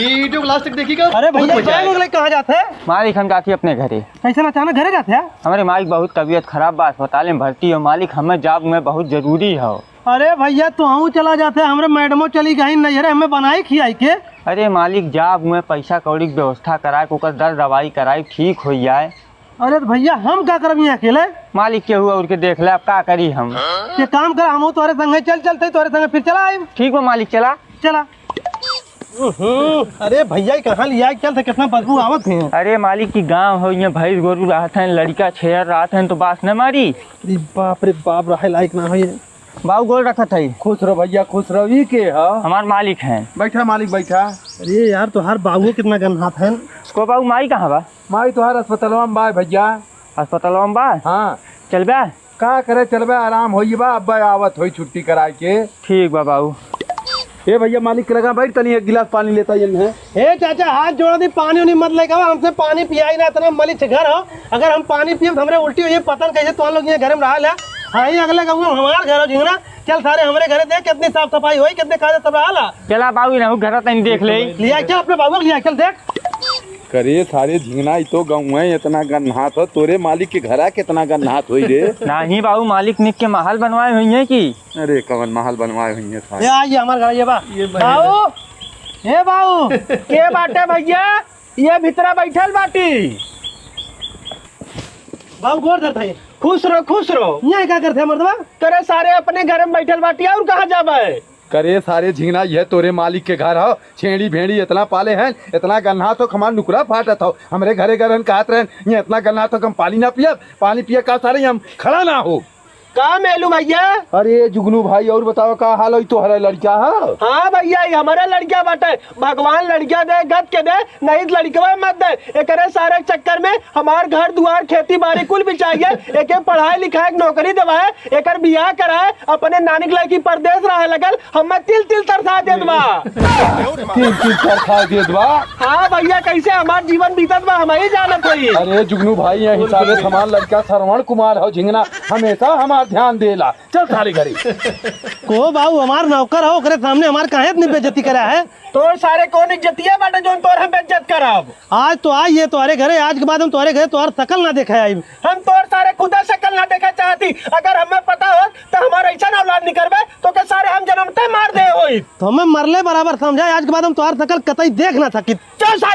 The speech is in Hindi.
वीडियो लास्ट तक देखिएगा। अरे भैया कहाँ जाते हैं? मालिक हम जाती अपने घरे। कैसे अचानक घरे जाते हैं? हमारे मालिक बहुत तबीयत खराब बा, अस्पताल में भर्ती हो। मालिक हमें जॉब में बहुत जरूरी हो। अरे भैया तू चला जाते हैं, हमारे मैडमो चली गई नजरे हमें बनाई खियाई के। अरे मालिक जॉब में पैसा कौड़ी की व्यवस्था कराए, ओकर दर्द दवाई कराई, ठीक हो जाए। अरे तो भैया हम क्या करब यहाँ अकेले? मालिक के हुआ उनके देख ले, अब क्या करी हम। ये काम कर, हम तुम्हारे संगे चलते तुम्हारे संगे फिर चला आए। ठीक बा मालिक, चला। अरे भैया कहाँ लिया चलते, कितना बदबू आवत है। अरे मालिक की गाँव हो, यहाँ भैंस गोरू रहत हैं, लड़का छेड़ रहत हैं तो बास न मारी। बाप रे बाप, रहे लायक ना हो ये। बाबू गोल रखत है। खुश रहो भैया, खुश रहो। ये के है? हमार मालिक हैं। बैठा मालिक बैठा। अरे यार तुहार बाबू कितना गन्हात है। उसको बाबू माई कहाँ बा? माई तुहार अस्पताल में बा भैया। अस्पताल में बा? हाँ चल बा। का करे, चलबे आराम होई बा। अब आवत होई छुट्टी कराए के। ठीक बा बाबू। ए भैया मालिक के लगा बैठ, तनी एक गिलास पानी लेता है। हे चाचा हाथ जोड़ दी, पानी उनी मत लेकर हमसे पानी पियाई ना, इतना मलिच घर हो। अगर हम पानी पिए तो हमरे उल्टी हुई, पता कैसे तुम लोग यहाँ घर में रहा। हाँ ही अगले कहूँगा हमारे घर हो झिंगरा। चल सारे हमारे घर देख कितनी साफ सफाई हुई, कितने काजे सब रहा। चला बाबू ना घर तनी देख ले। लिया क्या अपने बाबू लिया, चल देख। करे सारे झिंगना तो गाँव है, इतना गन्हात हो। तोरे मालिक के घर कितना गन्हात हुई रे। नहीं बाबू, मालिक निक के महल बनवाए हुई है की? अरे कवन महल बनवाए हुई है सारे। आइए हमारे घर, ये बाबू। हे बाबू के बाटे भैया, ये भीतरा बैठल बाटी। बाबू गोर धरता है। खुश रहो। यहाँ क्या करते हैं मर्दवा? तेरे सारे अपने घर में बैठल बाटी, और कहाँ जाबे? करे सारे झिंगना यह तोरे मालिक के घर हो। छेड़ी भेड़ी इतना पाले हैं, इतना गन्हा तो हमार नुकरा फाटत हो। हमरे घरे घर कहत रहे ये इतना गन्हा तो हम पानी ना पियब, पानी पिए का सारे हम खड़ा ना हो। का मेलू भैया? अरे जुगनू भाई और बताओ का हाल है? तोहरा लड़का है? हाँ भैया, ये हमारा लड़का बाटे। भगवान लड़का दे, गद के दे, नहीं तो लड़का मत दे। एक सारे चक्कर में हमार घर दुआर खेती बाड़ी कुल भी चाहिए। एक पढ़ाई लिखाई नौकरी दवाए, एक बियाह कराए, अपने नानी के लड़की परदेश रहे लगल, हम तिल तिल तरसा दे दवा। तिल तरसा दे दवा? हाँ भैया, कैसे हमार जीवन बीतत बा हम ही जानत होई। अरे जुगनू भाई यह हिसाब से हमार लड़का श्रवण कुमार हो झिंगना, हमेशा हमार ध्यान देला। चल सारे घरे को बाबू हमार नौकर हो, ओकरे सामने हमार काहे इतनी बेइज्जती करा है? तोर सारे कौन इज्जतिया बाटे जो तोर हम बेइज्जत करब? आज तो आई ये तुम्हारे घरे, आज के बाद हम तुम्हारे घरे तुम्हार शकल ना देखा आई। हम तोर सारे खुदा शकल ना देखा चाहती। अगर हमें पता हो तो हमारा ऐसा औलाद निकलबे तो के सारे हम जन्मते मार दे होई। तो हमें मरले बराबर समझा, आज के बाद हम तुम्हार शकल कतई देख ना सकी। चल सारे